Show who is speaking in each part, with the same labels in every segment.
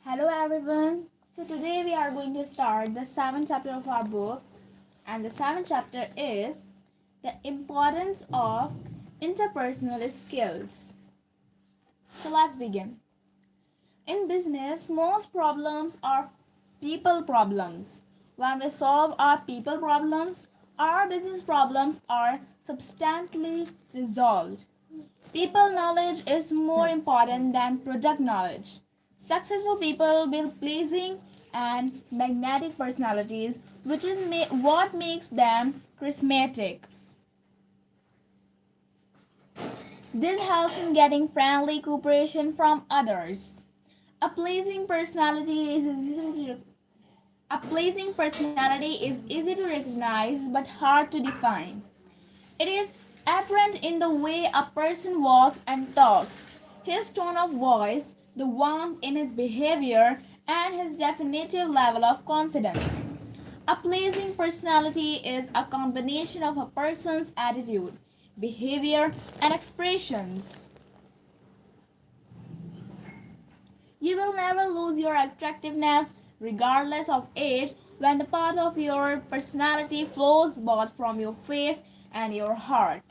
Speaker 1: Hello everyone. So today we are going to start the seventh chapter of our book, and the seventh chapter is the importance of interpersonal skills. So let's begin. In business, most problems are people problems. When we solve our people problems, our business problems are substantially resolved. People knowledge is more important than product knowledge. Successful people build pleasing and magnetic personalities, which is what makes them charismatic. This helps in getting friendly cooperation from others. A pleasing personality is easy to recognize but hard to define. It is apparent in the way a person walks and talks, his tone of voice, the warmth in his behavior, and his definitive level of confidence. A pleasing personality is a combination of a person's attitude, behavior, and expressions. You will never lose your attractiveness regardless of age when the part of your personality flows both from your face and your heart.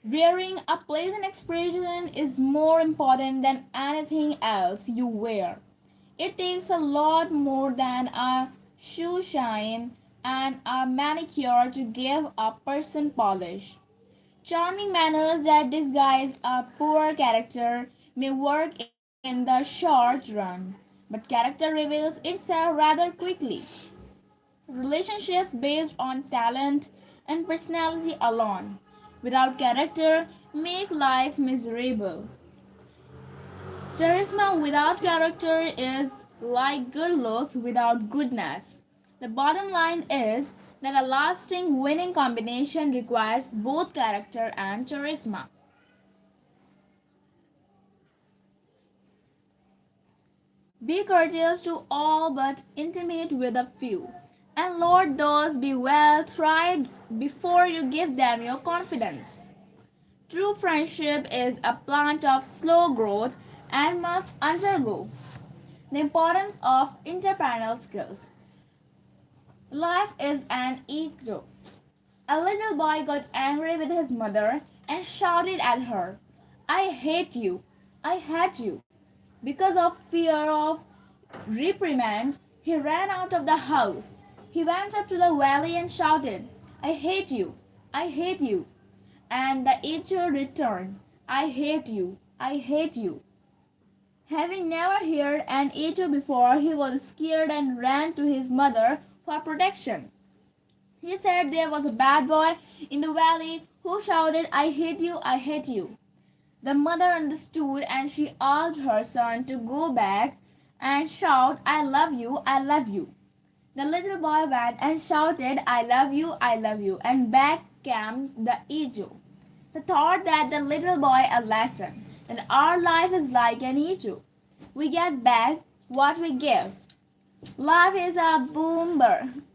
Speaker 1: Wearing a pleasant expression is more important than anything else you wear. It takes a lot more than a shoe shine and a manicure to give a person polish. Charming manners that disguise a poor character may work in the short run, but character reveals itself rather quickly. Relationships based on talent and personality alone, without character, make life miserable. Charisma without character is like good looks without goodness. The bottom line is that a lasting winning combination requires both character and charisma. Be courteous to all but intimate with a few. And Lord those be well tried before you give them your confidence. True friendship is a plant of slow growth and must undergo the importance of interpersonal skills. Life is an ego. A little boy got angry with his mother and shouted at her, I hate you, I hate you. Because of fear of reprimand, he ran out of the house. He went up to the valley and shouted, I hate you, I hate you. And the echo returned, I hate you, I hate you. Having never heard an echo before, he was scared and ran to his mother for protection. He said there was a bad boy in the valley who shouted, I hate you, I hate you. The mother understood and she asked her son to go back and shout, I love you, I love you. The little boy went and shouted, I love you, and back came the echo. The thought that the little boy a lesson, that our life is like an echo. We get back what we give. Life is a boomerang.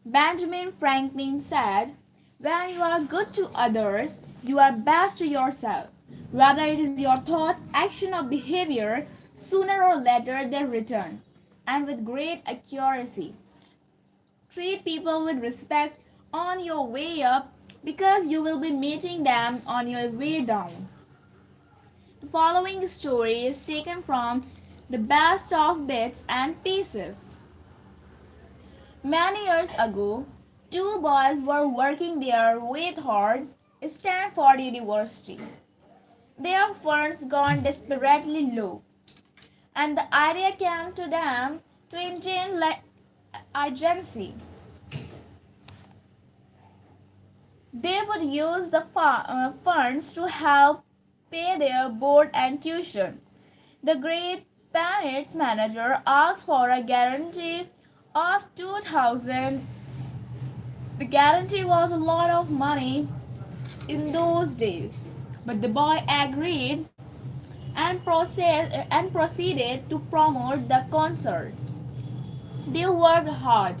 Speaker 1: Benjamin Franklin said, when you are good to others, you are best to yourself. Whether it is your thoughts, action, or behavior, sooner or later they return, and with great accuracy. Treat people with respect on your way up because you will be meeting them on your way down. The following story is taken from the best of bits and pieces. Many years ago, two boys were working their way toward Stanford University. Their funds gone desperately low, and the idea came to them to engage agency. They would use the funds to help pay their board and tuition. The great planet's manager asked for a guarantee of 2000. The guarantee was a lot of money in those days, but the boy agreed and proceeded to promote the concert. They worked hard,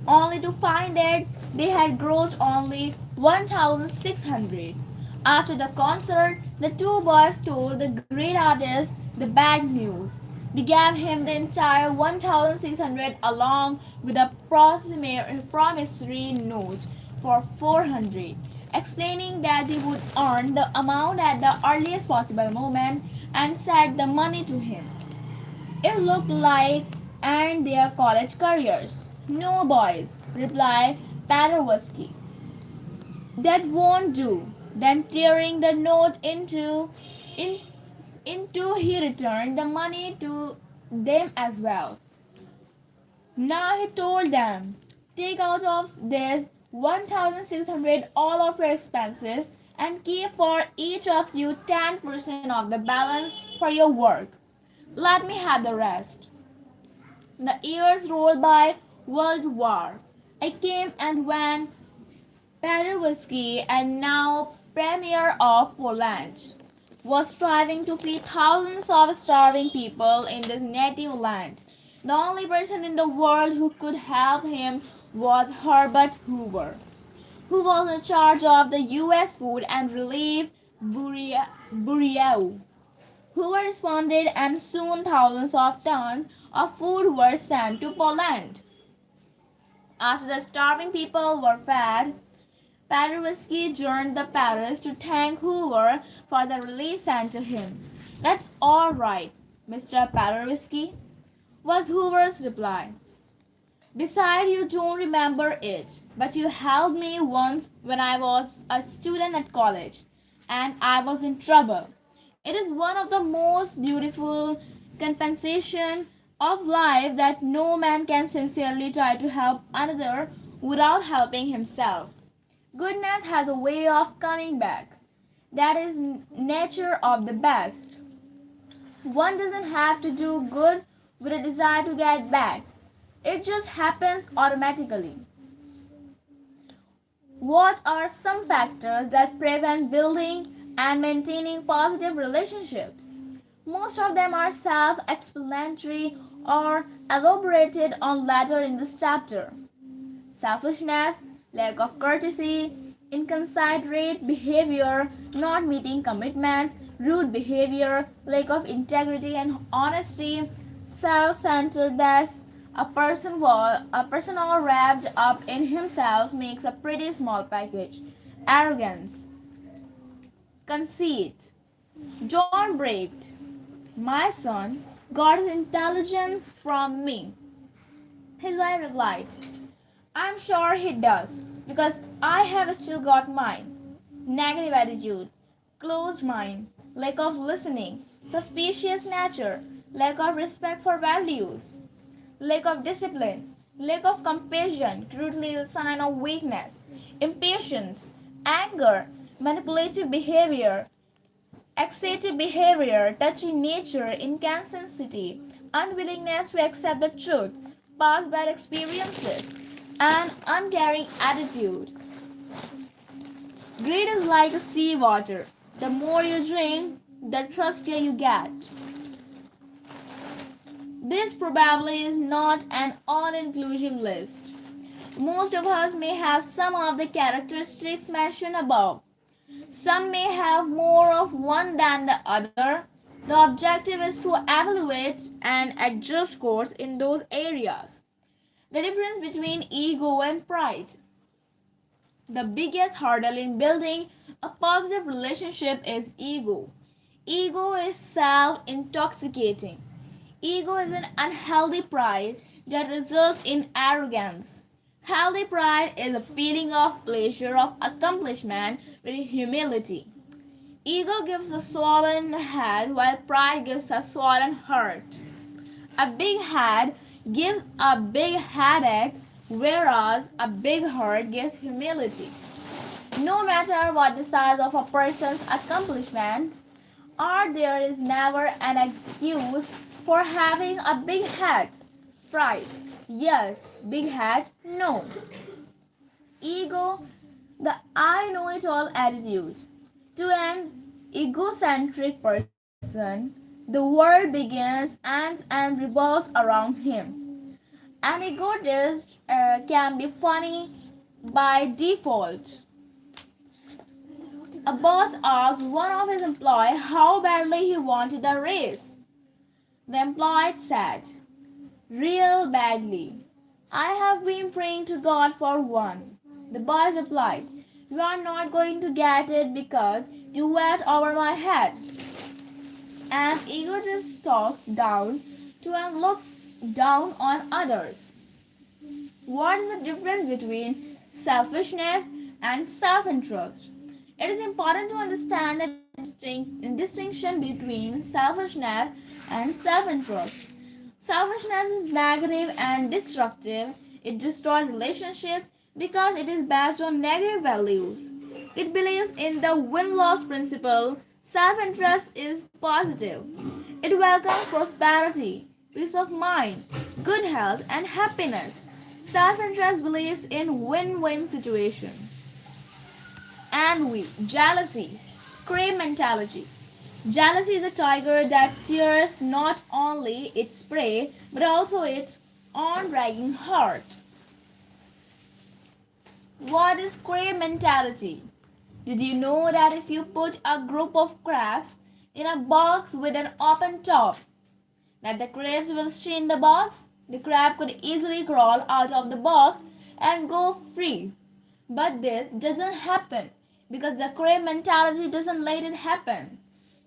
Speaker 1: only to find that they had grossed only 1,600. After the concert, the two boys told the great artist the bad news. They gave him the entire 1,600 along with a promissory note for 400, explaining that they would earn the amount at the earliest possible moment and sent the money to him. It looked like and their college careers. No, boys, replied Paderewski. That won't do. Then tearing the note in, into he returned the money to them as well. Now he told them, take out of this 1,600 all of your expenses and keep for each of you 10% of the balance for your work. Let me have the rest. The years rolled by. World War. I came and went. Paderewski, and now Premier of Poland, was striving to feed thousands of starving people in his native land. The only person in the world who could help him was Herbert Hoover, who was in charge of the U.S. Food and Relief Bureau. Hoover responded, and soon thousands of tons of food were sent to Poland. After the starving people were fed, Paderewski journeyed to Paris to thank Hoover for the relief sent to him. That's all right, Mr. Paderewski, was Hoover's reply. Besides, you don't remember it, but you helped me once when I was a student at college and I was in trouble. It is one of the most beautiful compensation of life that no man can sincerely try to help another without helping himself. Goodness has a way of coming back. That is nature of the best. One doesn't have to do good with a desire to get back. It just happens automatically. What are some factors that prevent building and maintaining positive relationships? Most of them are self explanatory or elaborated on later in this chapter. Selfishness, lack of courtesy, inconsiderate behavior, not meeting commitments, rude behavior, lack of integrity and honesty, self-centeredness. A person all wrapped up in himself makes a pretty small package. Arrogance, conceit. John Brecht, my son, got his intelligence from me. His wife replied, I'm sure he does, because I have still got mine. Negative attitude, closed mind, lack of listening, suspicious nature, lack of respect for values, lack of discipline, lack of compassion, crudely a sign of weakness, impatience, anger, manipulative behavior, excessive behavior, touchy nature, inconsistency, unwillingness to accept the truth, past bad experiences, an uncaring attitude. Greed is like sea water. The more you drink, the thirstier you get. This probably is not an all inclusive list. Most of us may have some of the characteristics mentioned above. Some may have more of one than the other. The objective is to evaluate and adjust course in those areas. The difference between ego and pride. The biggest hurdle in building a positive relationship is ego. Ego is self intoxicating. Ego is an unhealthy pride that results in arrogance. Healthy pride is a feeling of pleasure of accomplishment with humility. Ego gives a swollen head while pride gives a swollen heart. A big head gives a big headache, whereas a big heart gives humility. No matter what the size of a person's accomplishments, or there is never an excuse for having a big head. Pride, yes. Big head, no. Ego, the I know it all attitude. To an egocentric person, the world begins, ends, and revolves around him. An egotist can be funny by default. A boss asked one of his employees how badly he wanted a raise. The employee said, "Real badly. I have been praying to God for one." The boss replied, "You are not going to get it because you went over my head." An egotist talks down to and looks down on others. What is the difference between selfishness and self interest? It is important to understand the distinction between selfishness and self interest. Selfishness is negative and destructive. It destroys relationships because it is based on negative values. It believes in the win loss principle. Self interest is positive. It welcomes prosperity, peace of mind, good health, and happiness. Self interest believes in win win situations. Envy, jealousy, crave mentality. Jealousy is a tiger that tears not only its prey but also its own dragging heart. What is crab mentality? Did you know that if you put a group of crabs in a box with an open top, that the crabs will stay in the box? The crab could easily crawl out of the box and go free. But this doesn't happen because the crab mentality doesn't let it happen.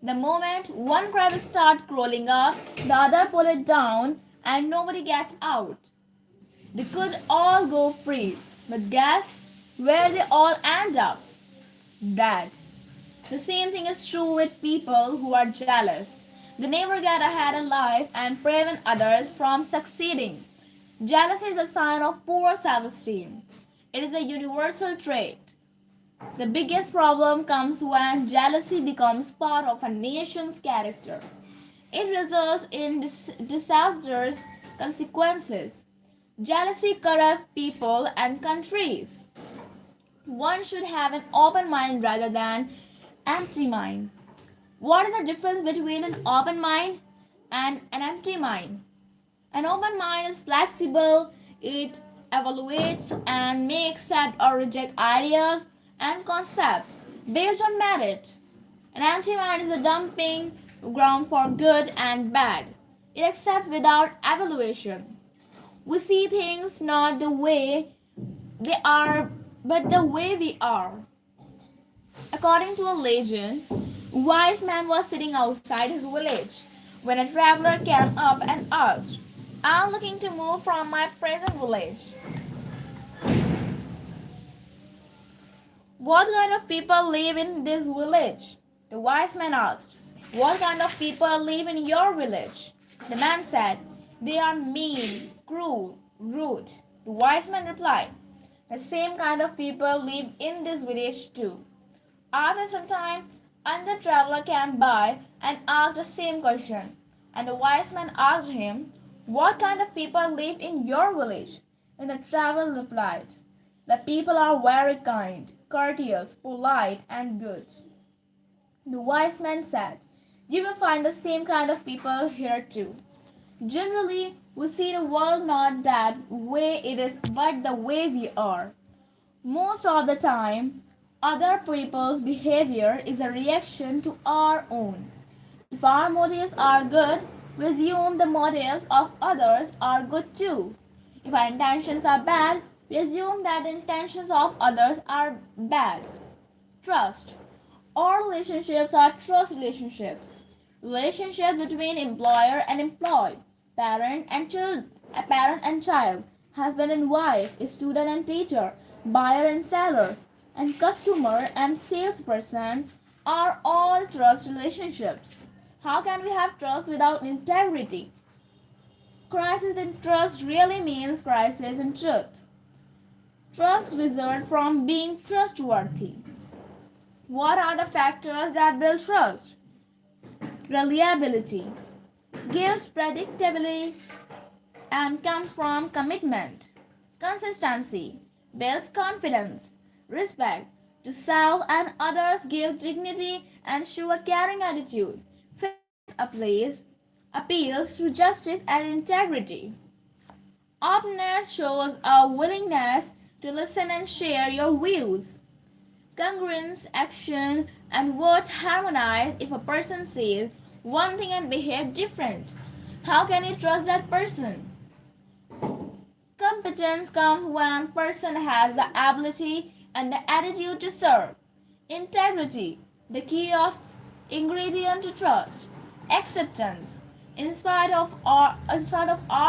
Speaker 1: The moment one crab starts crawling up, the other pull it down and nobody gets out. They could all go free, but guess where they all end up? Dead. The same thing is true with people who are jealous. They never get ahead in life and prevent others from succeeding. Jealousy is a sign of poor self esteem. It is a universal trait. The biggest problem comes when jealousy becomes part of a nation's character. It results in disastrous consequences. Jealousy corrupts people and countries. One should have an open mind rather than empty mind. What is the difference between an open mind and an empty mind? An open mind is flexible, it evaluates and makes set or reject ideas and concepts based on merit. An empty mind is a dumping ground for good and bad. It accepts without evaluation. We see things not the way they are, but the way we are. According to a legend, a wise man was sitting outside his village when a traveler came up and asked, "I'm looking to move from my present village. What kind of people live in this village?" The wise man asked, "What kind of people live in your village?" The man said, "They are mean, cruel, rude." The wise man replied, "The same kind of people live in this village too." After some time, another traveler came by and asked the same question. And the wise man asked him, "What kind of people live in your village?" And the traveler replied, "The people are very kind, courteous, polite, and good." The wise man said, "You will find the same kind of people here too." Generally, we see the world not that way it is, but the way we are. Most of the time, other people's behavior is a reaction to our own. If our motives are good, we assume the motives of others are good too. If our intentions are bad, we assume that the intentions of others are bad. Trust. All relationships are trust relationships. Relationships between employer and employee, parent and child, husband and wife, student and teacher, buyer and seller, and customer and salesperson are all trust relationships. How can we have trust without integrity? Crisis in trust really means crisis in truth. Trust results from being trustworthy. What are the factors that build trust? Reliability gives predictability and comes from commitment. Consistency builds confidence. Respect to self and others gives dignity and show a caring attitude. Faith appeals to justice and integrity. Openness shows a willingness to listen and share your views. Congruence, action, and words harmonize. If a person says one thing and behave different, how can you trust that person? Competence comes when a person has the ability and the attitude to serve. Integrity, the key of ingredient to trust. Acceptance. In spite of our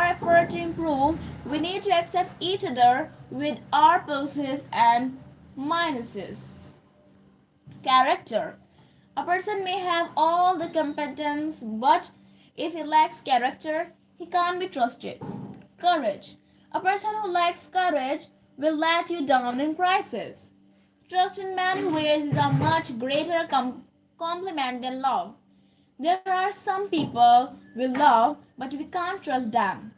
Speaker 1: effort to improve, we need to accept each other with our pluses and minuses. Character. A person may have all the competence, but if he lacks character, he can't be trusted. Courage. A person who lacks courage will let you down in crisis. Trust in many ways is a much greater compliment than love. There are some people we love, but we can't trust them.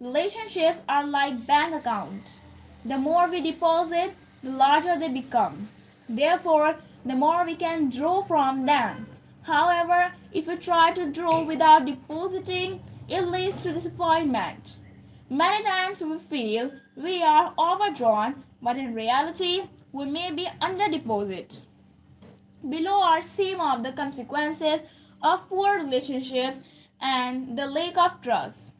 Speaker 1: Relationships are like bank accounts. The more we deposit, the larger they become. Therefore, the more we can draw from them. However, if we try to draw without depositing, it leads to disappointment. Many times we feel we are overdrawn, but in reality, we may be under deposit. Below are some of the consequences of poor relationships and the lack of trust.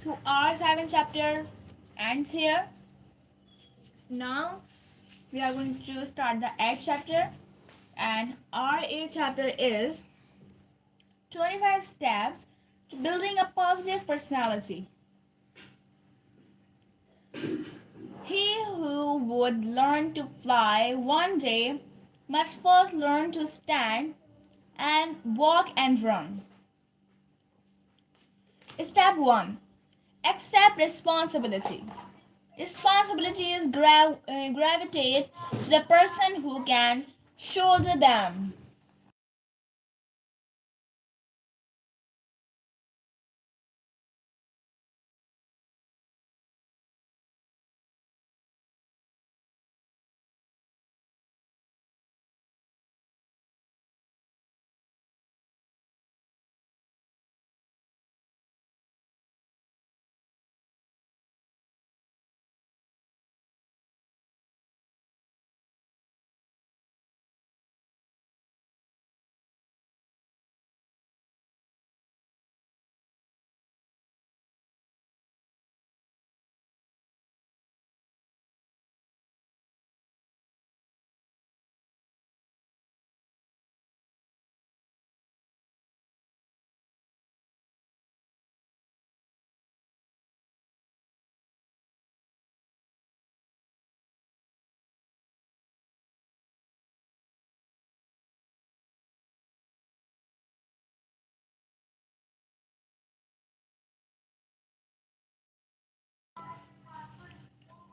Speaker 1: So our second chapter ends here. Now we are going to start the eighth chapter, and our eighth chapter is 25 steps to building a positive personality. He who would learn to fly one day must first learn to stand and walk and run. Step 1. Accept responsibility. Responsibility is gravitate to the person who can shoulder them.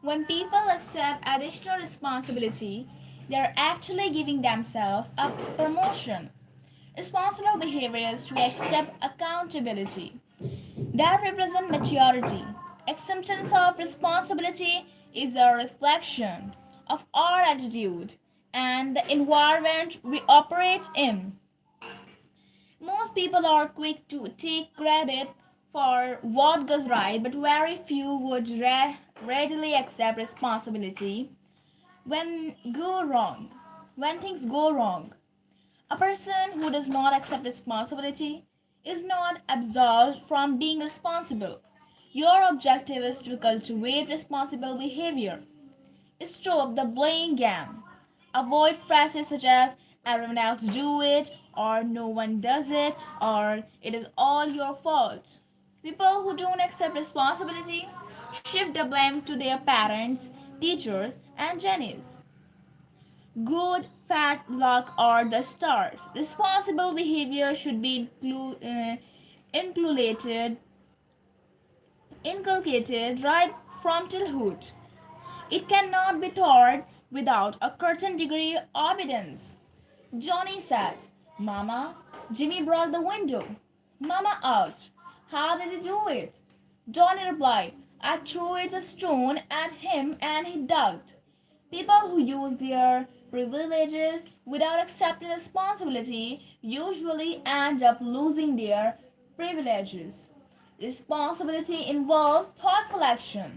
Speaker 1: When people accept additional responsibility, they are actually giving themselves a promotion. Responsible behavior is to accept accountability. That represents maturity. Acceptance of responsibility is a reflection of our attitude and the environment we operate in. Most people are quick to take credit for what goes right, but very few would readily accept responsibility when go wrong. When things go wrong, a person who does not accept responsibility is not absolved from being responsible. Your objective is to cultivate responsible behavior. Stop the blame game. Avoid phrases such as everyone else do it or no one does it or it is all your fault. People who don't accept responsibility shift the blame to their parents, teachers, and genies. Good, fat luck are the stars. Responsible behavior should be included, inculcated right from childhood. It cannot be taught without a certain degree of obedience. Johnny said, Mama, Jimmy broke the window. Mama asked, how did he do it? Johnny replied, I threw it a stone at him and he ducked. People who use their privileges without accepting responsibility usually end up losing their privileges. Responsibility involves thoughtful action.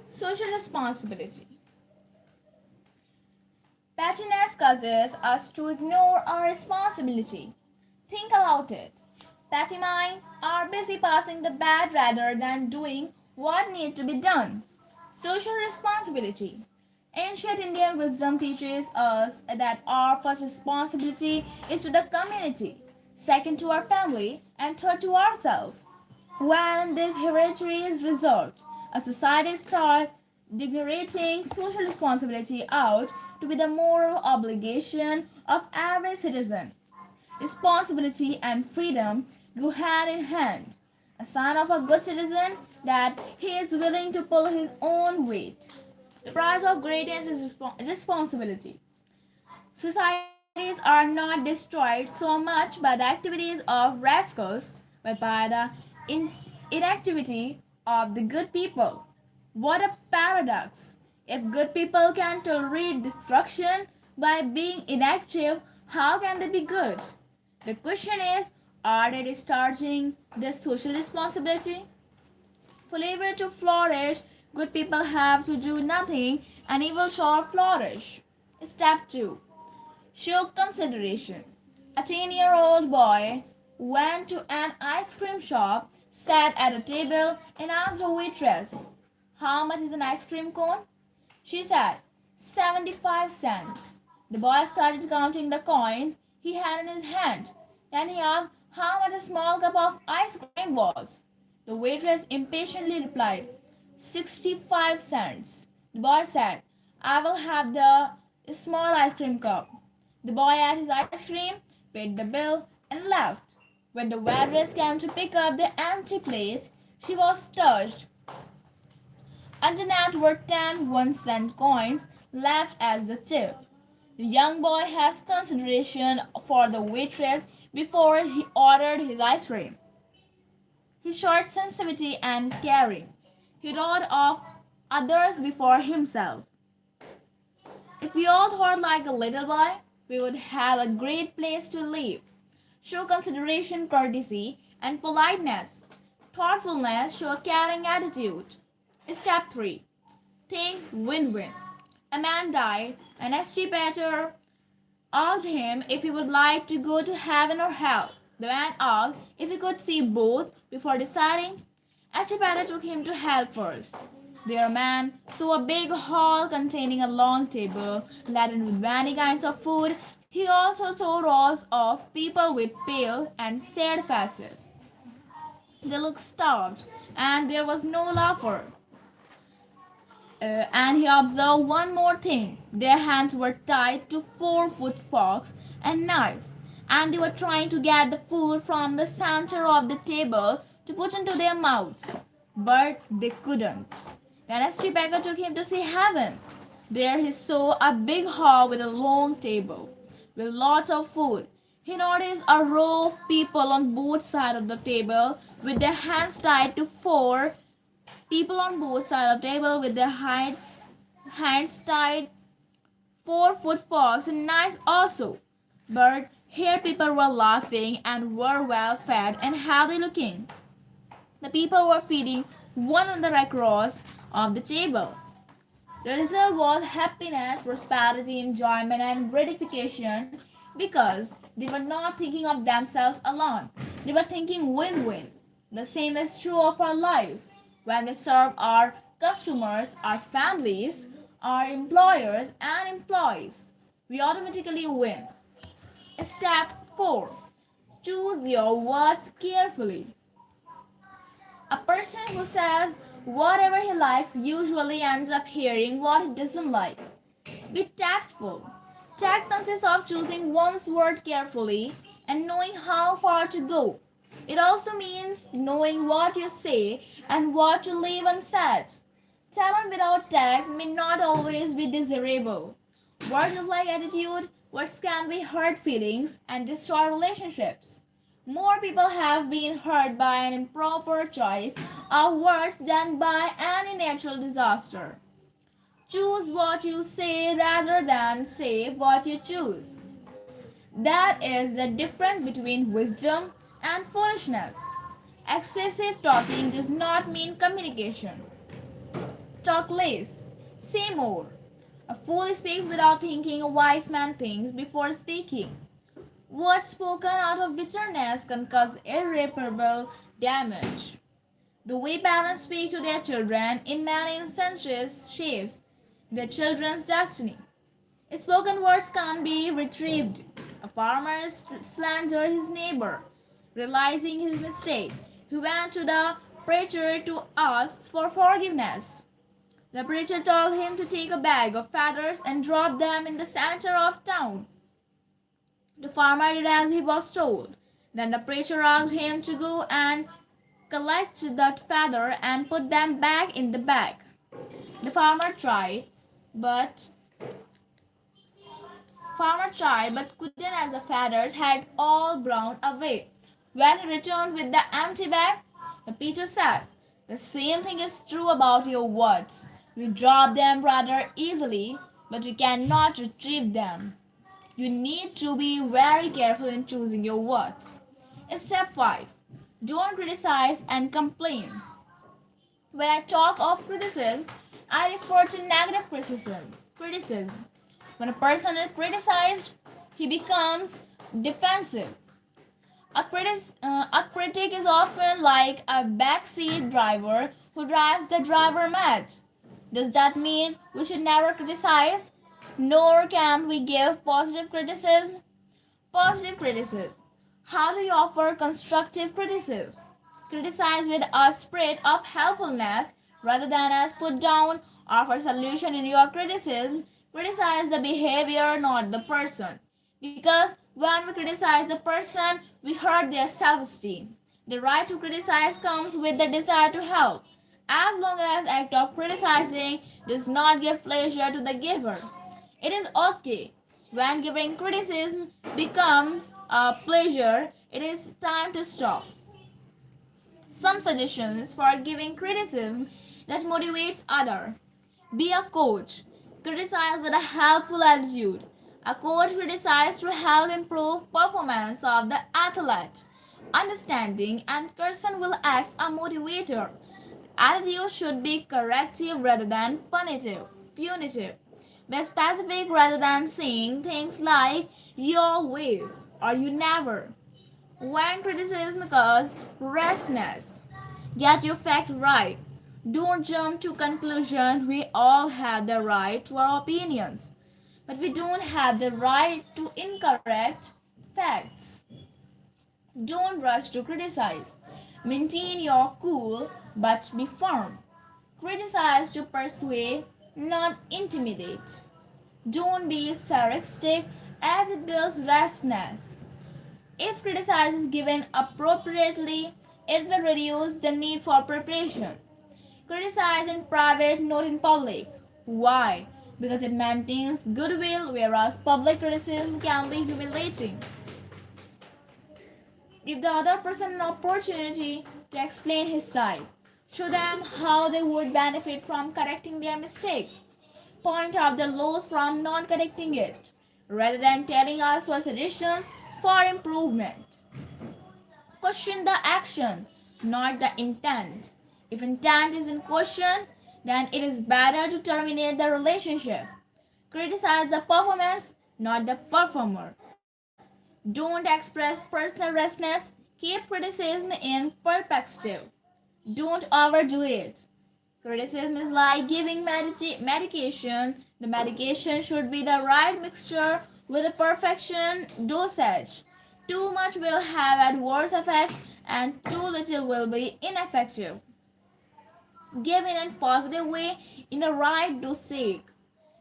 Speaker 1: Social responsibility. Pettiness causes us to ignore our responsibility. Think about it. Petty minds are busy passing the bat rather than doing what needs to be done. Social responsibility. Ancient Indian wisdom teaches us that our first responsibility is to the community, second to our family, and third to ourselves. When this hereditary is resolved, a society starts degenerating social responsibility out to be the moral obligation of every citizen. Responsibility and freedom go hand in hand. A sign of a good citizen that he is willing to pull his own weight. The price of greatness is responsibility. Societies are not destroyed so much by the activities of rascals, but by the inactivity of the good people. What a paradox! If good people can tolerate destruction, By being inactive, how can they be good? The question is, are they discharging their social responsibility? For evil to flourish, good people have to do nothing and evil shall flourish. Step 2. Show consideration. A 10-year-old boy went to an ice cream shop, sat at a table, and asked a waitress, "How much is an ice cream cone?" She said, 75 cents. The boy started counting the coin he had in his hand. Then he asked how much a small cup of ice cream was. The waitress impatiently replied, 65 cents. The boy said, "I will have the small ice cream cup." The boy ate his ice cream, paid the bill, and left. When the waitress came to pick up the empty plate, she was touched. Underneath were 10 1-cent coins left as the tip. The young boy has consideration for the waitress before he ordered his ice cream. He showed sensitivity and caring. He thought of others before himself. If we all thought like a little boy, we would have a great place to live. Show consideration, courtesy, and politeness. Thoughtfulness, show a caring attitude. Step 3. Think win-win. A man died, and ST Peter asked him if he would like to go to heaven or hell. The man asked if he could see both before deciding. ST Peter took him to hell first. There a man saw a big hall containing a long table laden with many kinds of food. He also saw rows of people with pale and sad faces. They looked starved, and there was no laughter. And he observed one more thing. Their hands were tied to 4-foot forks and knives, and they were trying to get the food from the center of the table to put into their mouths. But they couldn't. Then ST Becker took him to see heaven. There he saw a big hall with a long table, with lots of food. He noticed a row of people on both sides of the table with their hands tied to four people on both sides of the table with their hands tied 4-foot forks and knives also. But here people were laughing and were well fed and healthy looking. The people were feeding one another across of the table. The result was happiness, prosperity, enjoyment, and gratification because they were not thinking of themselves alone. They were thinking win-win. The same is true of our lives. When we serve our customers, our families, our employers, and employees, we automatically win. Step 4. Choose your words carefully. A person who says whatever he likes usually ends up hearing what he doesn't like. Be tactful. Tact consists of choosing one's word carefully and knowing how far to go. It also means knowing what you say and what to leave unsaid. Talent without tact may not always be desirable. Words like attitude, words can be hurt feelings and destroy relationships. More people have been hurt by an improper choice of words than by any natural disaster. Choose what you say rather than say what you choose. That is the difference between wisdom and foolishness. Excessive talking does not mean communication. Talk less, say more. A fool speaks without thinking, a wise man thinks before speaking. Words spoken out of bitterness can cause irreparable damage. The way parents speak to their children in many instances shapes their children's destiny. Spoken words can't be retrieved. A farmer slandered his neighbor. Realizing his mistake, he went to the preacher to ask for forgiveness. The preacher told him to take a bag of feathers and drop them in the center of town. The farmer did as he was told. Then the preacher asked him to go and collect that feather and put them back in the bag. The but farmer tried but couldn't as the feathers had all blown away. When he returned with the empty bag, the preacher said, "The same thing is true about your words. You drop them rather easily but you cannot retrieve them. You need to be very careful in choosing your words. Step 5. Don't criticize and complain. When I talk of criticism, I refer to negative criticism. Criticism. When a person is criticized, he becomes defensive. A critic is often like a backseat driver who drives the driver mad. Does that mean we should never criticize? Nor can we give positive criticism? Positive criticism. How do you offer constructive criticism? Criticize with a spirit of helpfulness rather than as put down. Offer solution in your criticism. Criticize the behavior, not the person. Because when we criticize the person, we hurt their self-esteem. The right to criticize comes with the desire to help. As long as act of criticizing does not give pleasure to the giver, it is okay. When giving criticism becomes a pleasure, it is time to stop. Some suggestions for giving criticism that motivates others. Be a coach. Criticize with a helpful attitude. A coach criticizes to help improve performance of the athlete. Understanding and person will act a motivator. Attitude should be corrective rather than punitive. Be specific rather than saying things like you always or you never. When criticism occurs, restness. Get your fact right. Don't jump to conclusion. We all have the right to our opinions, but we don't have the right to incorrect facts. Don't rush to criticize. Maintain your cool but be firm. Criticize to persuade, not intimidate. Don't be sarcastic as it builds restness. If criticism is given appropriately, it will reduce the need for preparation. Criticize in private, not in public. Why? Because it maintains goodwill, whereas public criticism can be humiliating. Give the other person an opportunity to explain his side. Show them how they would benefit from correcting their mistakes. Point out the loss from not correcting it, rather than telling us for suggestions for improvement. Question the action, not the intent. If intent is in question, then it is better to terminate the relationship. Criticize the performance, not the performer. Don't express personal restlessness. Keep criticism in perspective. Don't overdo it. Criticism is like giving medication. The medication should be the right mixture with a perfection dosage. Too much will have adverse effect and too little will be ineffective. Give in a positive way in the right dosage.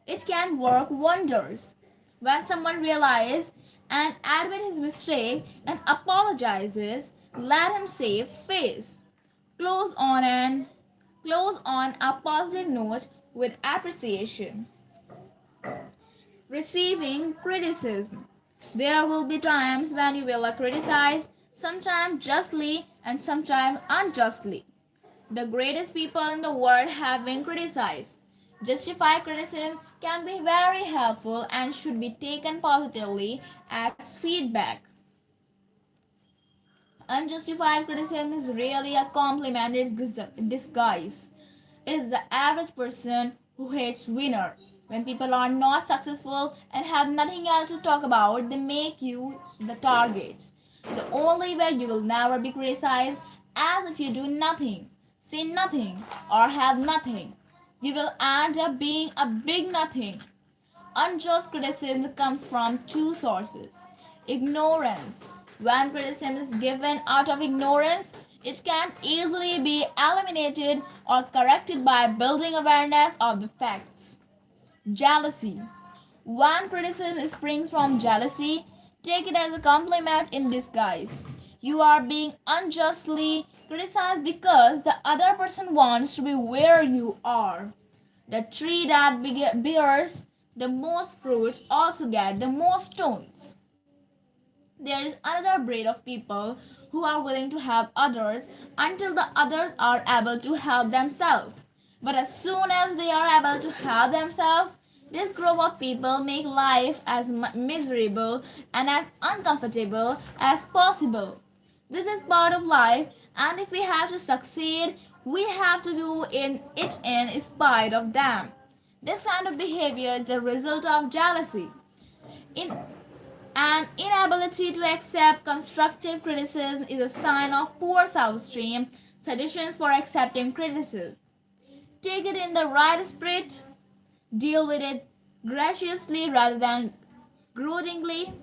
Speaker 1: It can work wonders. When someone realizes and admit his mistake and apologizes, let him save face. Close on and close on a positive note with appreciation. Receiving criticism. There will be times when you will criticize, sometimes justly and sometimes unjustly. The greatest people in the world have been criticized. Justified criticism can be very helpful and should be taken positively as feedback. Unjustified criticism is really a compliment in disguise. It is the average person who hates winner. When people are not successful and have nothing else to talk about, they make you the target. The only way you will never be criticized as if you do nothing, say nothing, or have nothing. You will end up being a big nothing. Unjust criticism comes from two sources. Ignorance. When criticism is given out of ignorance, it can easily be eliminated or corrected by building awareness of the facts. Jealousy. When criticism springs from jealousy, take it as a compliment in disguise. You are being unjustly criticized because the other person wants to be where you are. The tree that bears the most fruits also gets the most stones. There is another breed of people who are willing to help others until the others are able to help themselves. But as soon as they are able to help themselves, This group of people make life as miserable and as uncomfortable as possible. This is part of life, and if we have to succeed, we have to do it in spite of them. This kind of behavior is the result of jealousy. In An inability to accept constructive criticism is a sign of poor self esteem. Suggestions for accepting criticism: take it in the right spirit, deal with it graciously rather than grudgingly,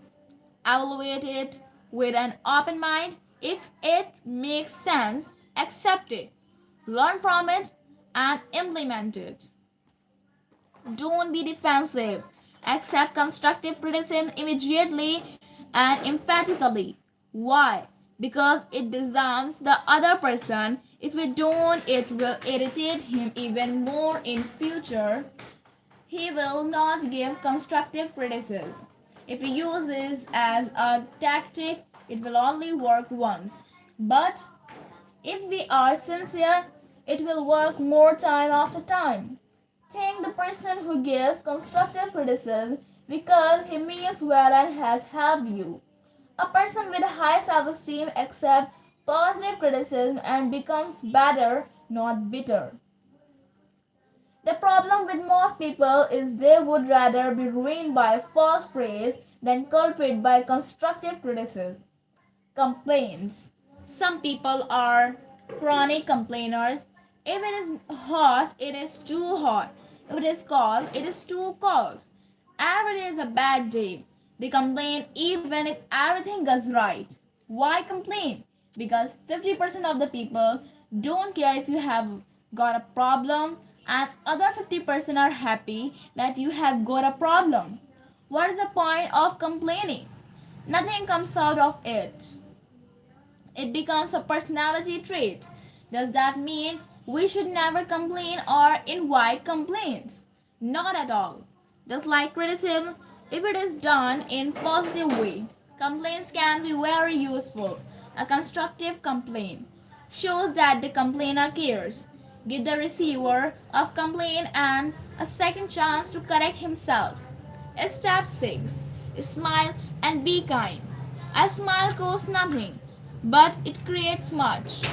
Speaker 1: evaluate it with an open mind. If it makes sense, accept it, learn from it, and implement it. Don't be defensive. Accept constructive criticism immediately and emphatically. Why? Because it disarms the other person. If we don't, it will irritate him even more in future. He will not give constructive criticism. If he uses this as a tactic, it will only work once. But if we are sincere, it will work more time after time. Thank the person who gives constructive criticism because he means well and has helped you. A person with high self esteem accepts positive criticism and becomes better, not bitter. The problem with most people is they would rather be ruined by false praise than culprit by constructive criticism. Complaints. Some people are chronic complainers. If it is hot, it is too hot. If it is cold, it is too cold. Every day is a bad day. They complain even if everything goes right. Why complain? Because 50% of the people don't care if you have got a problem, and other 50% are happy that you have got a problem. What is the point of complaining? Nothing comes out of it. It becomes a personality trait. Does that mean we should never complain or invite complaints? Not at all. Just like criticism, if it is done in positive way, complaints can be very useful. A constructive complaint shows that the complainer cares. Give the receiver of complaint and a second chance to correct himself. Step 6. Smile and be kind. A smile costs nothing, but it creates much.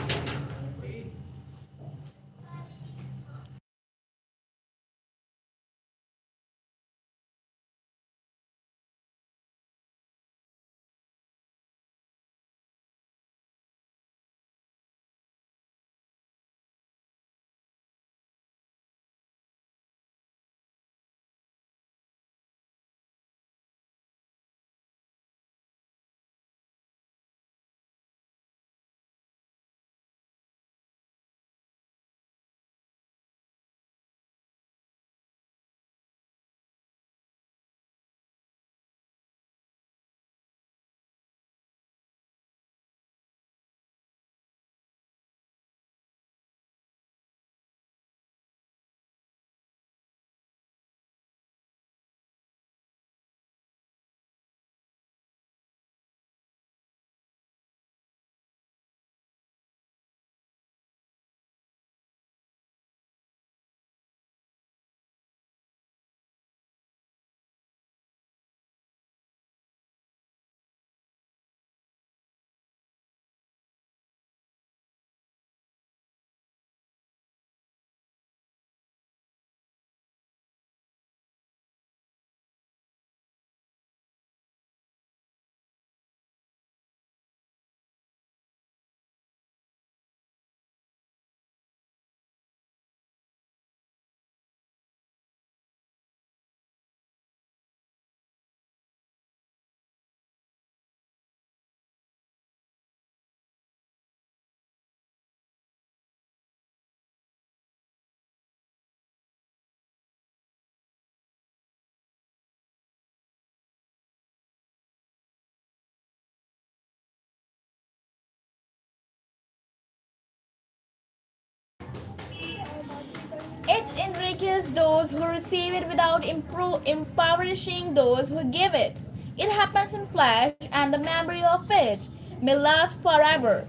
Speaker 1: It enriches those who receive it without impoverishing those who give it. It happens in flash, and the memory of it may last forever.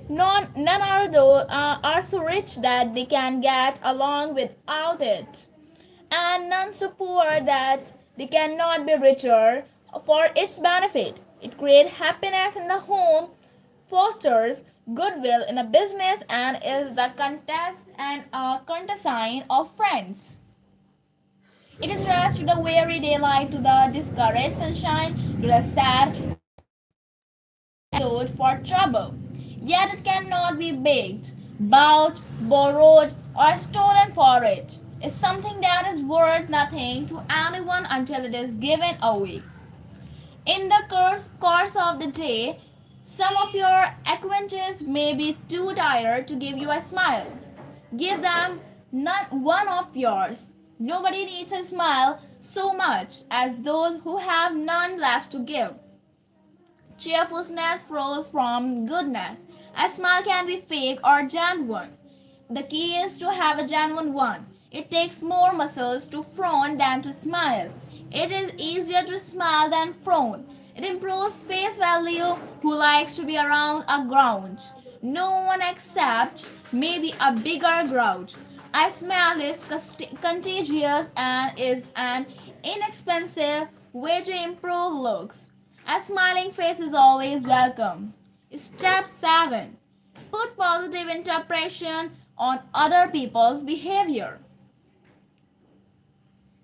Speaker 1: None are so rich that they can get along without it. and none so poor that they cannot be richer for its benefit. It creates happiness in the home, fosters goodwill in a business, and is the contest and a countersign of friends. It is rest to the weary daylight, to the discouraged sunshine, to the sad load for trouble. Yet it cannot be begged, bought, borrowed, or stolen for it. It's something that is worth nothing to anyone until it is given away. In the course of the day, some of your acquaintances may be too tired to give you a smile. Give them one of yours. Nobody needs a smile so much as those who have none left to give. Cheerfulness flows from goodness. A smile can be fake or genuine. The key is to have a genuine one. It takes more muscles to frown than to smile. It is easier to smile than frown. It improves face value. Who likes to be around a grouch? No one except maybe a bigger grouch. A smile is contagious and is an inexpensive way to improve looks. A smiling face is always welcome. Step 7. Put positive interpretation on other people's behavior.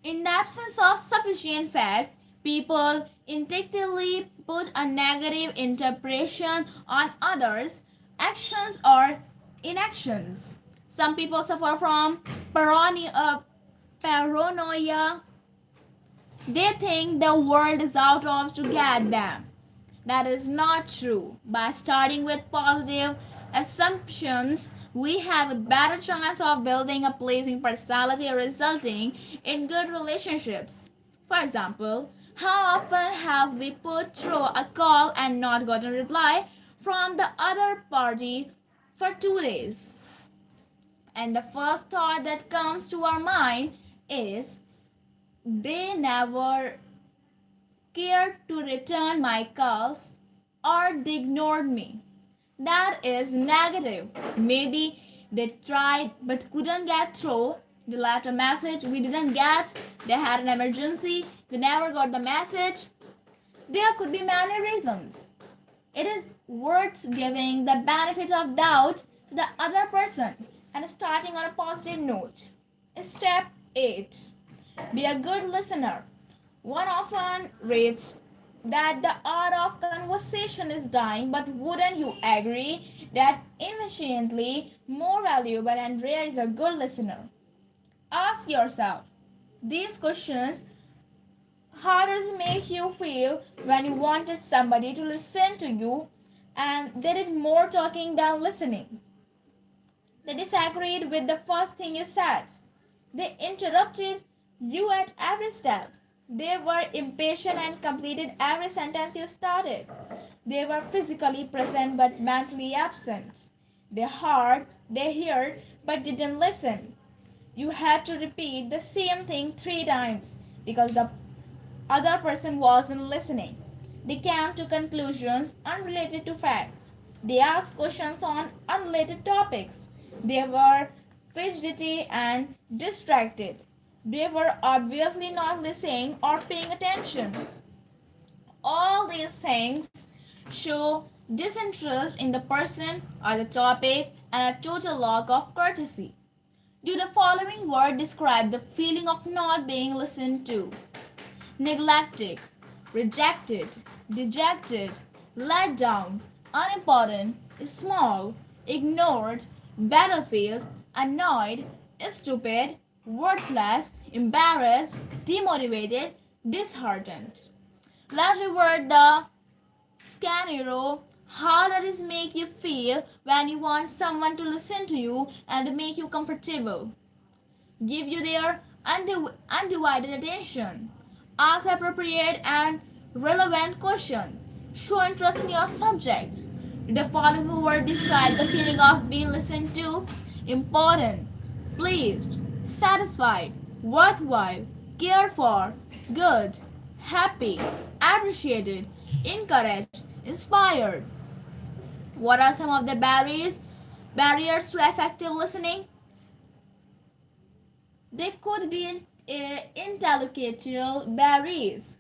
Speaker 1: In the absence of sufficient facts, people instinctively put a negative interpretation on others' actions or inactions. Some people suffer from paranoia. They think the world is out of to get them. That is not true. By starting with positive assumptions, we have a better chance of building a pleasing personality resulting in good relationships. For example, how often have we put through a call and not gotten a reply from the other party for 2 days? And the first thought that comes to our mind is they never cared to return my calls or they ignored me. That is negative. Maybe they tried but couldn't get through. They left a message we didn't get. They had an emergency. They never got the message. There could be many reasons. It is worth giving the benefit of doubt to the other person and starting on a positive note. Step 8. Be a good listener. One often reads that the art of conversation is dying, but wouldn't you agree that infinitely more valuable and rare is a good listener? Ask yourself these questions. How does it make you feel when you wanted somebody to listen to you and they did more talking than listening? They disagreed with the first thing you said. They interrupted you at every step. They were impatient and completed every sentence you started. They were physically present but mentally absent. They heard, but didn't listen. You had to repeat the same thing 3 times because the other person wasn't listening. They came to conclusions unrelated to facts. They asked questions on unrelated topics. They were fidgety and distracted. They were obviously not listening or paying attention. All these things show disinterest in the person or the topic and a total lack of courtesy. Do the following word describe the feeling of not being listened to? Neglected, rejected, dejected, let down, unimportant, small, ignored, battlefield, annoyed, stupid, worthless, embarrassed, demotivated, disheartened. Let's revert the scenario. How does it make you feel when you want someone to listen to you and make you comfortable? Give you their undivided attention. Ask appropriate and relevant questions. Show interest in your subject. The following word describe the feeling of being listened to: important, pleased, satisfied, worthwhile, cared for, good, happy, appreciated, encouraged, inspired. What are some of the barriers to effective listening? They could be intellectual barriers,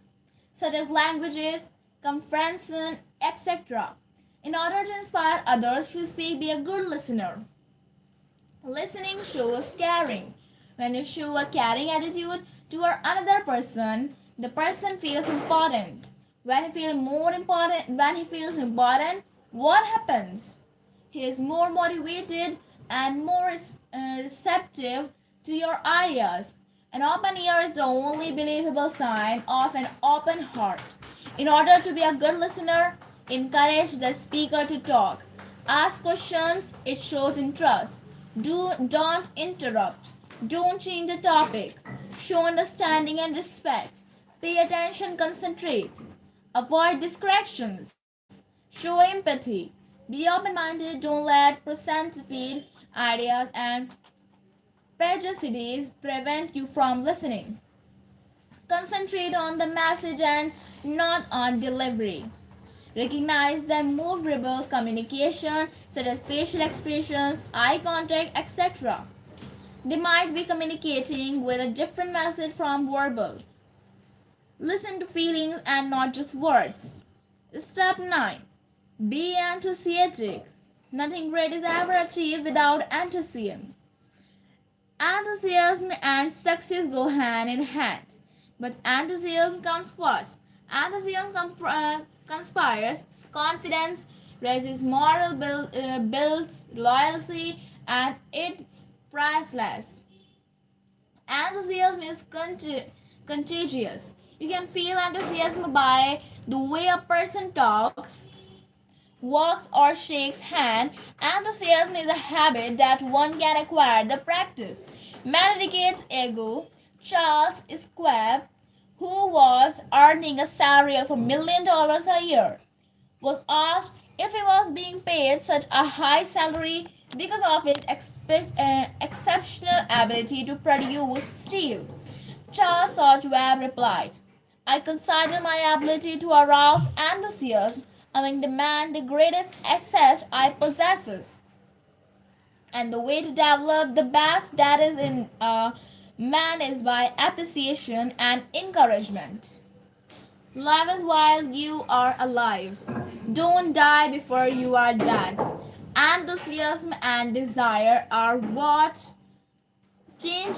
Speaker 1: such as languages, comprehension, etc. In order to inspire others to speak, be a good listener. Listening shows caring. When you show a caring attitude toward another person, the person feels important. When he feels important, what happens? He is more motivated and more receptive to your ideas. An open ear is the only believable sign of an open heart. In order to be a good listener, encourage the speaker to talk. Ask questions, it shows interest. Don't interrupt. Don't change the topic. Show understanding and respect. Pay attention, concentrate. Avoid distractions. Show empathy. Be open minded. Don't let preconceived ideas and prejudices prevent you from listening. Concentrate on the message and not on delivery. Recognize the non-verbal communication such as facial expressions, eye contact, etc. They might be communicating with a different message from verbal. Listen to feelings and not just words. Step 9. Be enthusiastic. Nothing great is ever achieved without enthusiasm. Enthusiasm and success go hand in hand. But enthusiasm comes first. Enthusiasm conspires confidence, raises moral, builds loyalty, and it's priceless. Enthusiasm is contagious. You can feel enthusiasm by the way a person talks, walks, or shakes hand. Enthusiasm is a habit that one can acquire the practice. Many decades ago, Charles Schwab, who was earning a salary of $1 million a year, was asked if he was being paid such a high salary because of his exceptional ability to produce steel. Charles Schwab replied, I consider my ability to arouse enthusiasm among the man the greatest asset I possess. And the way to develop the best that is in man is by appreciation and encouragement. Live is while you are alive. Don't die before you are dead. Enthusiasm and desire are what change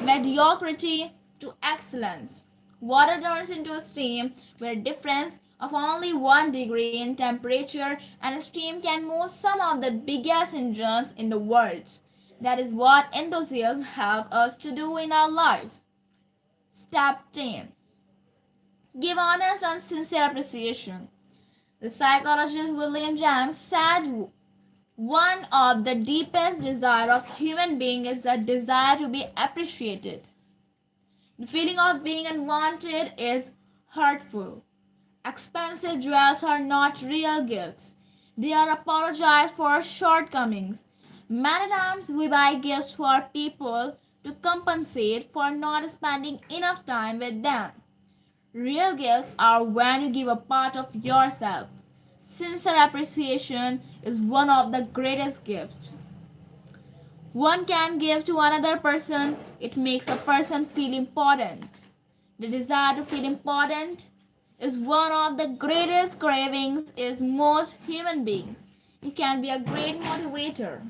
Speaker 1: mediocrity to excellence. Water turns into steam with a difference of only 1 degree in temperature, and steam can move some of the biggest engines in the world. That is what enthusiasm helps us to do in our lives. Step 10. Give honest and sincere appreciation. The psychologist William James said one of the deepest desires of human being is the desire to be appreciated. The feeling of being unwanted is hurtful. Expensive jewels are not real gifts. They are apologize for shortcomings. Many times we buy gifts for people to compensate for not spending enough time with them. Real gifts are when you give a part of yourself. Sincere appreciation is one of the greatest gifts one can give to another person. It makes a person feel important. The desire to feel important is one of the greatest cravings in most human beings. It can be a great motivator.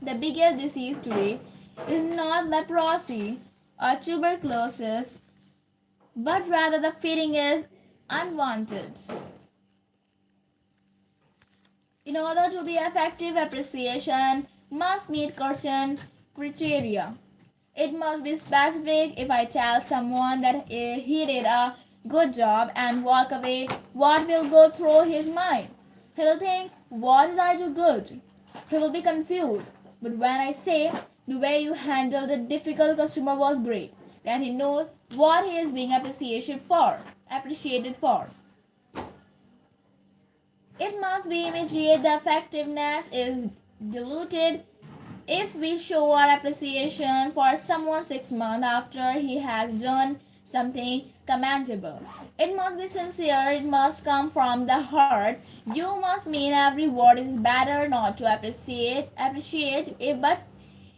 Speaker 1: The biggest disease today is not leprosy or tuberculosis, but rather the feeling is unwanted. In order to be effective, appreciation must meet certain criteria. It must be specific. If I tell someone that he did a good job and walk away, what will go through his mind? He will think, what did I do good? He will be confused. But when I say, the way you handled a difficult customer was great, then he knows what he is being appreciated for. It must be immediate. The effectiveness is diluted if we show our appreciation for someone 6 months after he has done something commendable. It must be sincere, it must come from the heart. You must mean every word. Is better not to appreciate it, but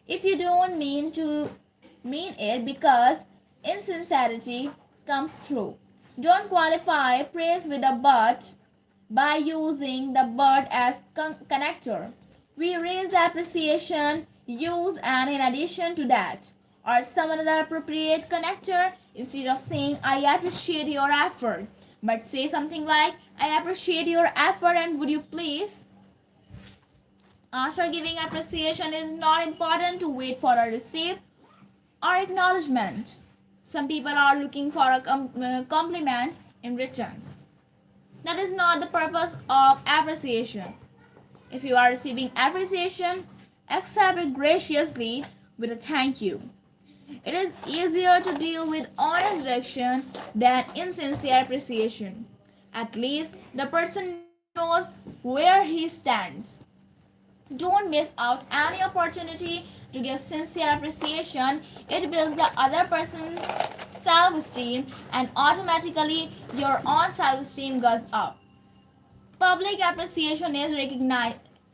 Speaker 1: if you don't mean to mean it because insincerity comes through. Don't qualify praise with a but by using the but as connector. We raise the appreciation, use and in addition to that, or some other appropriate connector instead of saying I appreciate your effort. But say something like I appreciate your effort and would you please? After giving appreciation, it is not important to wait for a receipt or acknowledgement. Some people are looking for a compliment in return. That is not the purpose of appreciation. If you are receiving appreciation, accept it graciously with a thank you. It is easier to deal with honest rejection than insincere appreciation. At least the person knows where he stands. Don't miss out any opportunity to give sincere appreciation. It builds the other person's self esteem, and automatically your own self esteem goes up. Public appreciation is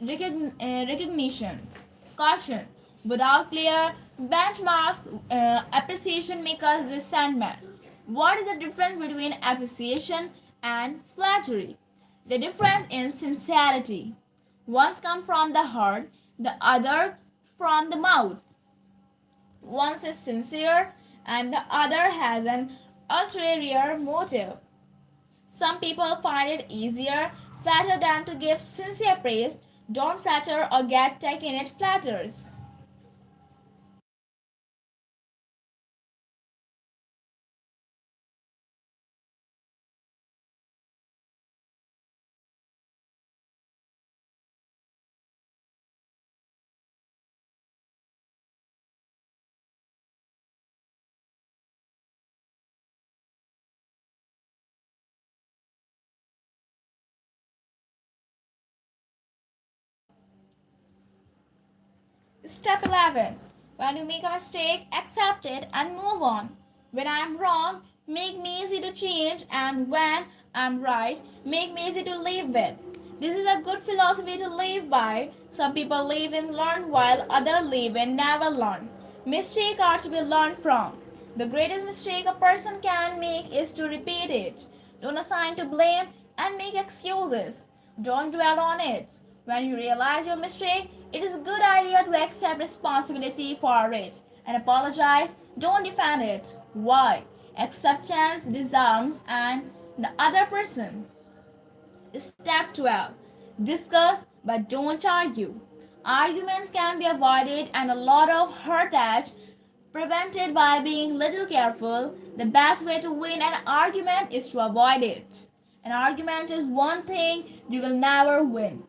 Speaker 1: recognition. Caution. Without clear benchmarks, appreciation may cause resentment. What is the difference between appreciation and flattery? The difference in sincerity. One comes from the heart, the other from the mouth. One is sincere and the other has an ulterior motive. Some people find it easier flatter than to give sincere praise. Don't flatter or get taken, it flatters. Step 11. When you make a mistake, accept it and move on. When I'm wrong, make me easy to change, and when I'm right, make me easy to live with. This is a good philosophy to live by. Some people live in learn while others live in never learn. Mistakes are to be learned from. The greatest mistake a person can make is to repeat it. Don't assign to blame and make excuses. Don't dwell on it. When you realize your mistake, it is a good idea to accept responsibility for it and apologize. Don't defend it. Why? Acceptance disarms and the other person. Step 12. Discuss but don't argue. Arguments can be avoided and a lot of hurt edge prevented by being little careful. The best way to win an argument is to avoid it. An argument is one thing you will never win.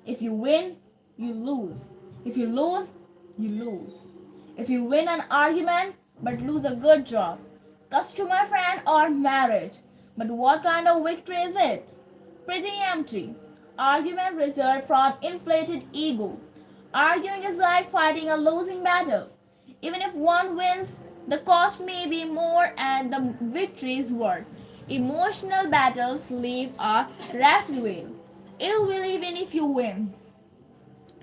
Speaker 1: If you win, you lose. If you lose, you lose. If you win an argument but lose a good job, customer, friend, or marriage, but what kind of victory is it? Pretty empty. Argument reserved from inflated ego. Arguing is like fighting a losing battle. Even if one wins, the cost may be more and the victory is worth. Emotional battles leave a residue. Ill will even if you win.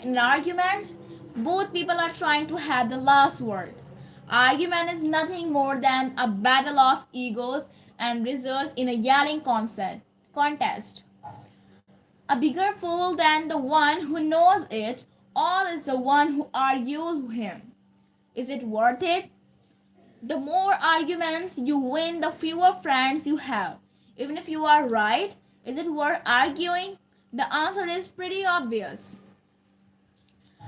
Speaker 1: In an argument, both people are trying to have the last word. Argument is nothing more than a battle of egos and results in a yelling contest. A bigger fool than the one who knows it all is the one who argues him. Is it worth it? The more arguments you win, the fewer friends you have. Even if you are right, is it worth arguing? The answer is pretty obvious.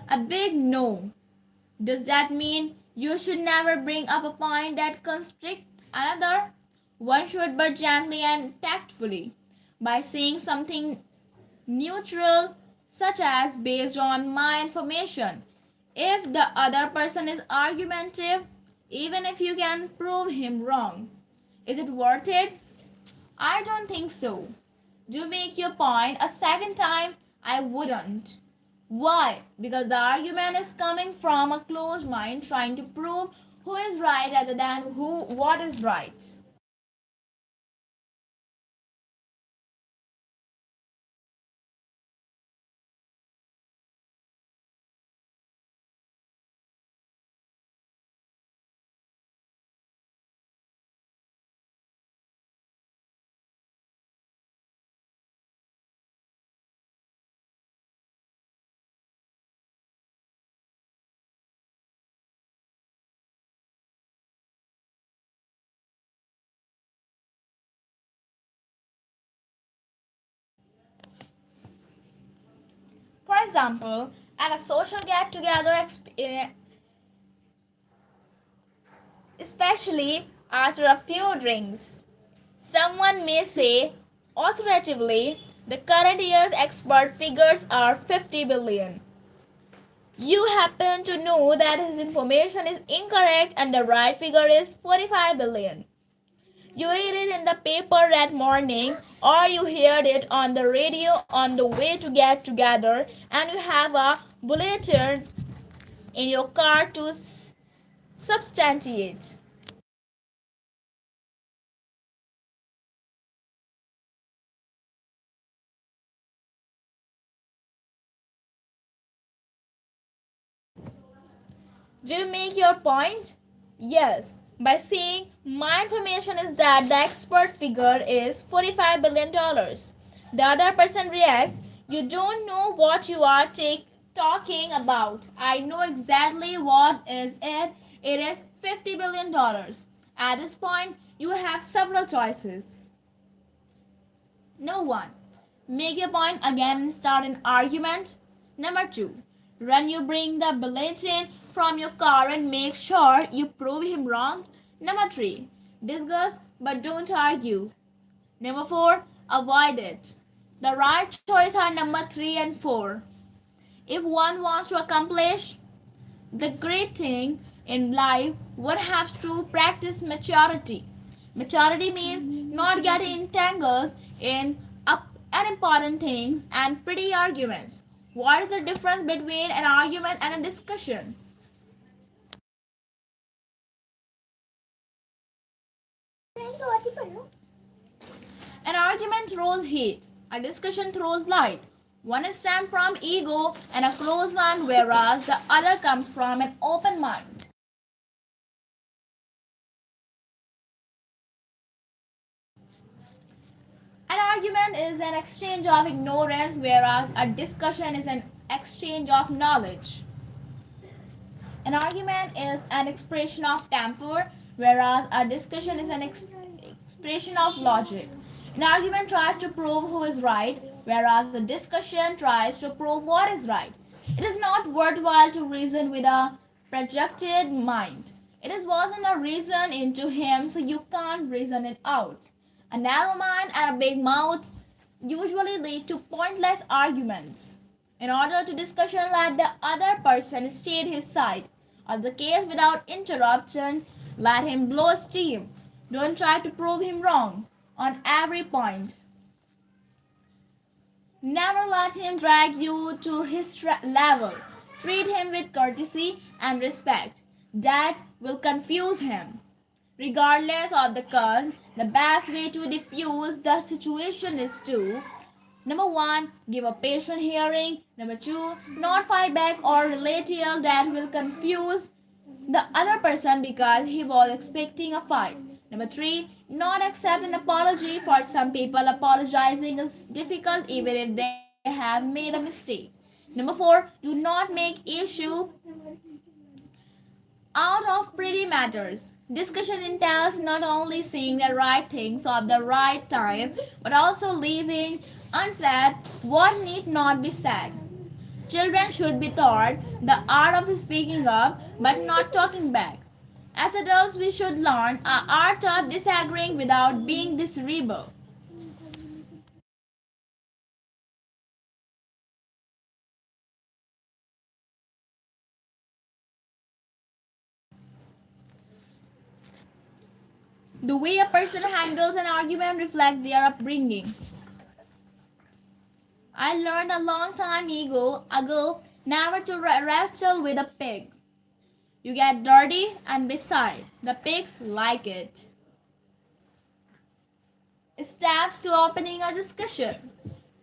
Speaker 1: A big no. Does that mean you should never bring up a point that constricts another? One should, but gently and tactfully, by saying something neutral, such as based on my information. If the other person is argumentative, even if you can prove him wrong, is it worth it? I don't think so. Do make your point a second time? I wouldn't. Why? Because the argument is coming from a closed mind trying to prove who is right rather than who what is right. example, at a social get together, especially after a few drinks, someone may say authoritatively, the current year's expert figures are 50 billion. You happen to know that his information is incorrect and the right figure is 45 billion. You read it in the paper that morning, or you heard it on the radio on the way to get together, and you have a bulletin in your car to substantiate. Do you make your point? Yes, by saying my information is that the expert figure is $45 billion. The other person reacts, you don't know what you are talking about. I know exactly what is it. It is $50 billion. At this point, you have several choices. No one. Make your point again and start an argument. Number 2. Run you bring the bulletin from your car and make sure you prove him wrong. Number 3. Discuss but don't argue. Number 4. Avoid it. The right choice are number 3 and 4. If one wants to accomplish the great thing in life, one has to practice maturity. Maturity means not getting entangled in unimportant things and petty arguments. What is the difference between an argument and a discussion? An argument throws heat, a discussion throws light. One stems from ego and a closed mind, whereas the other comes from an open mind. An argument is an exchange of ignorance, whereas a discussion is an exchange of knowledge. An argument is an expression of temper, whereas a discussion is an expression of logic. An argument tries to prove who is right, whereas the discussion tries to prove what is right. It is not worthwhile to reason with a projected mind. It is wasn't a reason into him, so you can't reason it out. A narrow mind and a big mouth usually lead to pointless arguments. In order to discussion, let the other person state his side of the case without interruption. Let him blow steam. Don't try to prove him wrong on every point. Never let him drag you to his level. Treat him with courtesy and respect. That will confuse him. Regardless of the cause, the best way to diffuse the situation is to number 1, give a patient hearing. Number 2, not fight back or relate that will confuse the other person because he was expecting a fight. Number 3, not accept an apology. For some people, apologizing is difficult even if they have made a mistake. Number 4, do not make issue out of pretty matters. Discussion entails not only saying the right things at the right time, but also leaving unsaid what need not be said. Children should be taught the art of speaking up but not talking back. As adults, we should learn the art of disagreeing without being disagreeable. The way a person handles an argument reflects their upbringing. I learned a long time ago never to wrestle with a pig. You get dirty, and beside, the pigs like it. Steps to opening a discussion.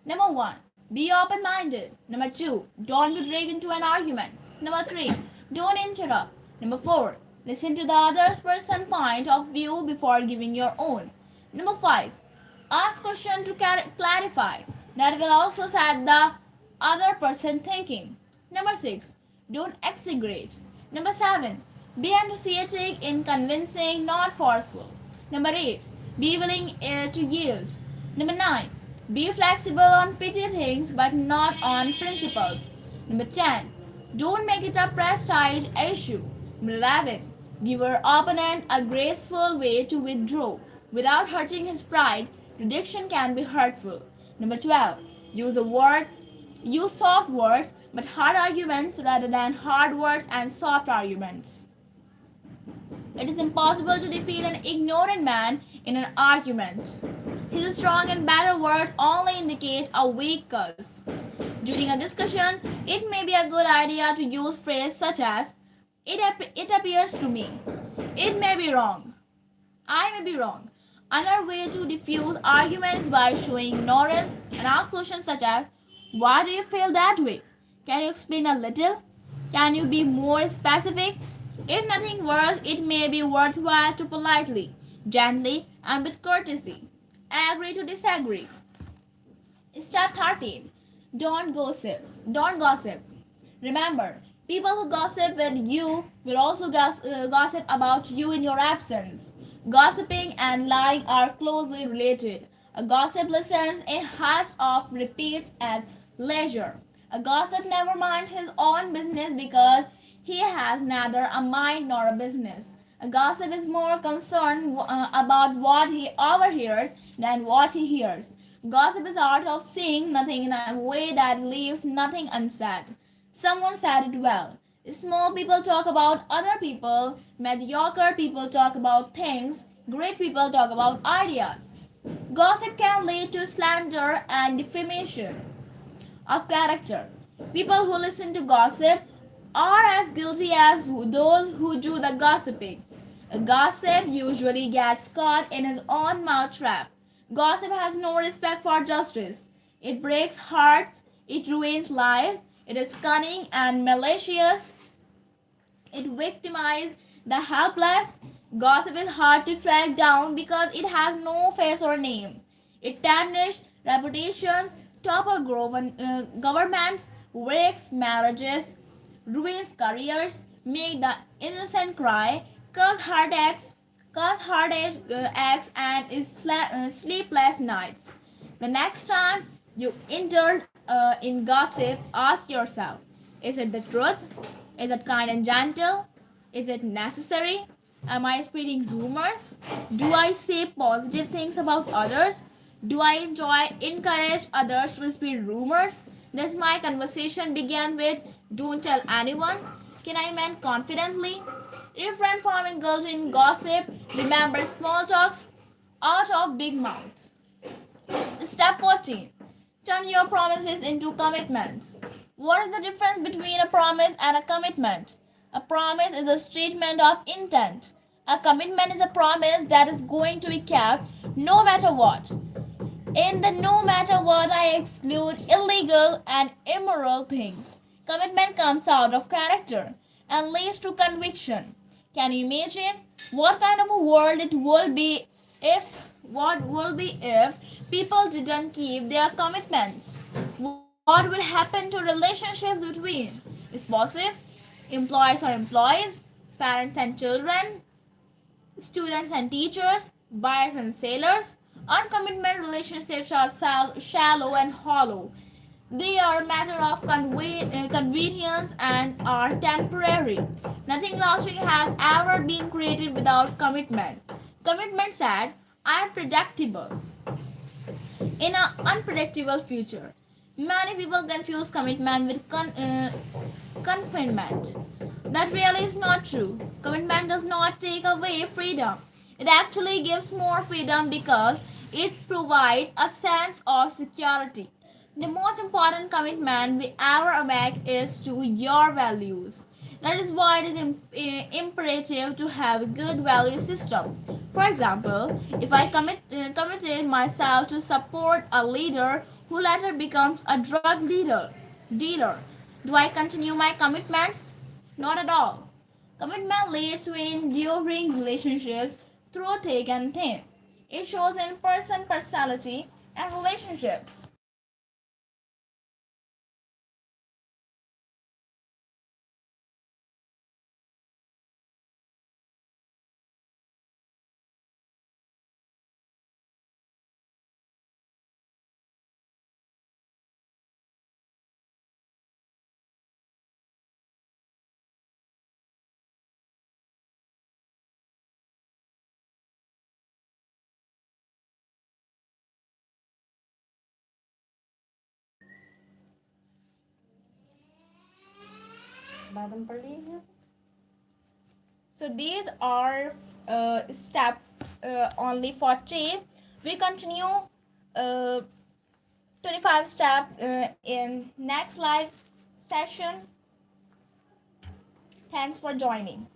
Speaker 1: Number 1, be open minded. Number 2, don't be dragged into an argument. Number 3, don't interrupt. Number 4, listen to the other person's point of view before giving your own. Number 5, ask questions to clarify. That will also set the other person thinking. Number 6, don't exaggerate. Number 7, be enthusiastic in convincing, not forceful. Number 8, be willing to yield. Number 9, be flexible on petty things but not on principles. Number 10. Don't make it a prestige issue. Number 11. Give your opponent a graceful way to withdraw without hurting his pride. Rejection can be hurtful. Number 12. Use a word Use soft words but hard arguments rather than hard words and soft arguments. It is impossible to defeat an ignorant man in an argument. His strong and better words only indicate a weak cause. During a discussion, it may be a good idea to use phrases such as, it appears to me, it may be wrong, I may be wrong. Another way to diffuse arguments by showing ignorance and ask questions such as, why do you feel that way? Can you explain a little? Can you be more specific? If nothing works, it may be worthwhile to politely, gently, and with courtesy agree to disagree. Step 13. Don't gossip. Don't gossip. Remember, people who gossip with you will also gossip about you in your absence. Gossiping and lying are closely related. A gossip listens in haste of repeats at leisure. A gossip never minds his own business because he has neither a mind nor a business. A gossip is more concerned about what he overhears than what he hears. Gossip is the art of saying nothing in a way that leaves nothing unsaid. Someone said it well. Small people talk about other people, mediocre people talk about things, great people talk about ideas. Gossip can lead to slander and defamation of character. People who listen to gossip are as guilty as those who do the gossiping. A gossip usually gets caught in his own mouth trap. Gossip has no respect for justice. It breaks hearts, it ruins lives, it is cunning and malicious, it victimizes the helpless. Gossip is hard to track down because it has no face or name. It tarnishes reputations, topples governments, breaks marriages, ruins careers, make the innocent cry, cause heartaches, and sleepless nights. The next time you enter in gossip, ask yourself: is it the truth? Is it kind and gentle? Is it necessary? Am I spreading rumors? Do I say positive things about others? Do I encourage others to spread rumors? Does my conversation begin with don't tell anyone? Can I mean confidently? Refrain from indulging in gossip. Remember small talks out of big mouths. Step 14. Turn your promises into commitments. What is the difference between a promise and a commitment? A promise is a statement of intent. A commitment is a promise that is going to be kept no matter what. In the no matter what, I exclude illegal and immoral things. Commitment comes out of character and leads to conviction. Can you imagine what kind of a world it will be if people didn't keep their commitments? What will happen to relationships between spouses, employers or employees, parents and children, students and teachers, buyers and sellers? Uncommitted relationships are shallow and hollow. They are a matter of convenience and are temporary. Nothing lasting has ever been created without commitment. Commitment said, I am predictable in an unpredictable future. Many people confuse commitment with confinement. That really is not true. Commitment does not take away freedom. It actually gives more freedom because it provides a sense of security. The most important commitment we ever make is to your values. That is why it is imperative to have a good value system. For example, if I committed myself to support a leader who later becomes a drug dealer, do I continue my commitments? Not at all. Commitment leads to enduring relationships through thick and thin. It shows in personality, and relationships. So these are step only 40. We continue 25 step in next live session. Thanks for joining.